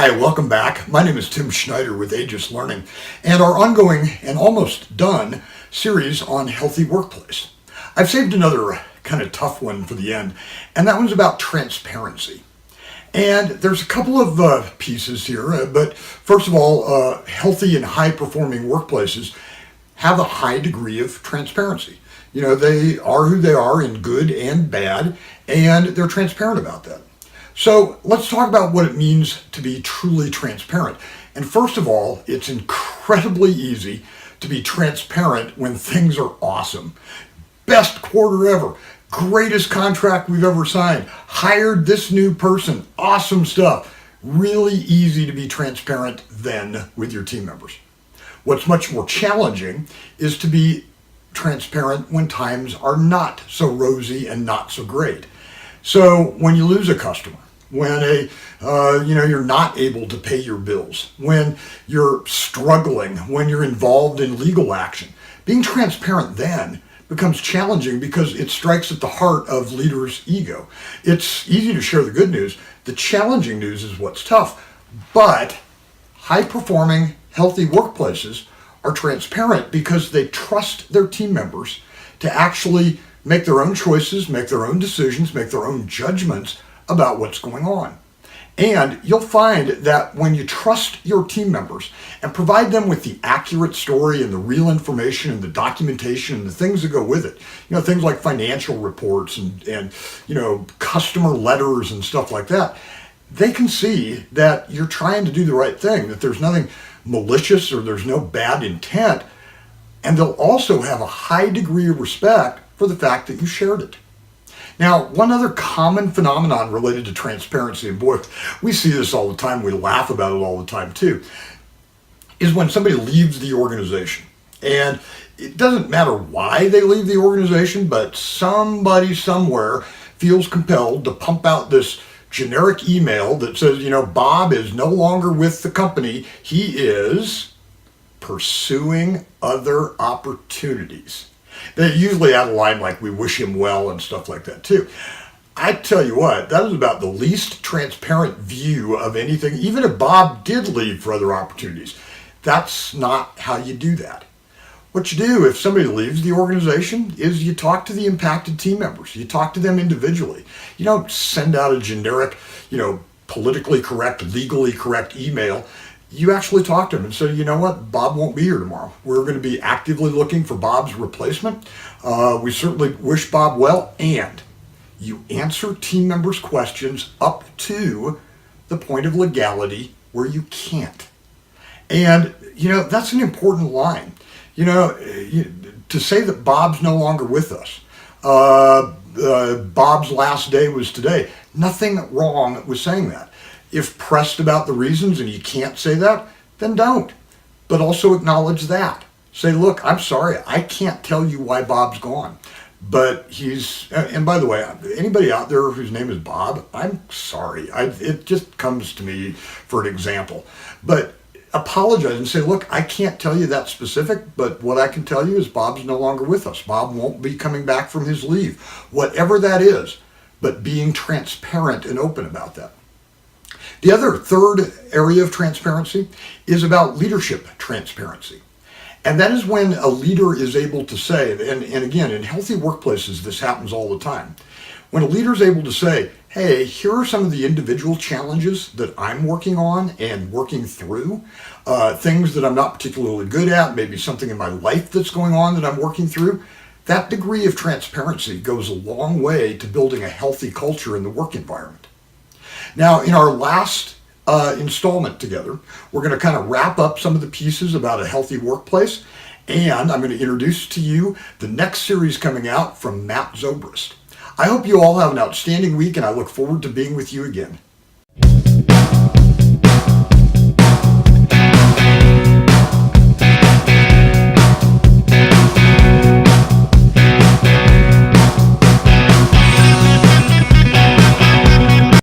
Hi, welcome back. My name is Tim Schneider with Aegis Learning and our ongoing and almost done series on healthy workplace. I've saved another kind of tough one for the end, and that one's about transparency. And there's a couple of pieces here, but first of all, healthy and high-performing workplaces have a high degree of transparency. You know, they are who they are in good and bad, and they're transparent about that. So let's talk about what it means to be truly transparent. And first of all, it's incredibly easy to be transparent when things are awesome. Best quarter ever, greatest contract we've ever signed, hired this new person, awesome stuff. Really easy to be transparent then with your team members. What's much more challenging is to be transparent when times are not so rosy and not so great. So when you lose a customer, when you're not able to pay your bills, when you're struggling, when you're involved in legal action, being transparent then becomes challenging because it strikes at the heart of leaders' ego. It's easy to share the good news. The challenging news is what's tough. But high-performing, healthy workplaces are transparent because they trust their team members to actually make their own choices, make their own decisions, make their own judgments about what's going on. And you'll find that when you trust your team members and provide them with the accurate story and the real information and the documentation and the things that go with it, things like financial reports and customer letters and stuff like that, they can see that you're trying to do the right thing, that there's nothing malicious or there's no bad intent. And they'll also have a high degree of respect for the fact that you shared it. Now, one other common phenomenon related to transparency, and boy, we see this all the time, we laugh about it all the time too, is when somebody leaves the organization. And it doesn't matter why they leave the organization, but somebody somewhere feels compelled to pump out this generic email that says, Bob is no longer with the company. He is pursuing other opportunities. They usually add a line like, we wish him well and stuff like that too. I tell you what, that is about the least transparent view of anything, even if Bob did leave for other opportunities. That's not how you do that. What you do if somebody leaves the organization is you talk to the impacted team members. You talk to them individually. You don't send out a generic, politically correct, legally correct email. You actually talk to them and say, you know what, Bob won't be here tomorrow. We're going to be actively looking for Bob's replacement. We certainly wish Bob well. And you answer team members' questions up to the point of legality where you can't. And, that's an important line. To say that Bob's no longer with us, Bob's last day was today, nothing wrong with saying that. If pressed about the reasons and you can't say that, then don't. But also acknowledge that. Say, look, I'm sorry, I can't tell you why Bob's gone. But and by the way, anybody out there whose name is Bob, I'm sorry. It just comes to me for an example. But apologize and say, look, I can't tell you that specific, but what I can tell you is Bob's no longer with us. Bob won't be coming back from his leave. Whatever that is, but being transparent and open about that. The other third area of transparency is about leadership transparency. And that is when a leader is able to say, and again, in healthy workplaces, this happens all the time. When a leader is able to say, hey, here are some of the individual challenges that I'm working on and working through, things that I'm not particularly good at, maybe something in my life that's going on that I'm working through. That degree of transparency goes a long way to building a healthy culture in the work environment. Now, in our last installment together, we're going to kind of wrap up some of the pieces about a healthy workplace, and I'm going to introduce to you the next series coming out from Matt Zobrist. I hope you all have an outstanding week, and I look forward to being with you again.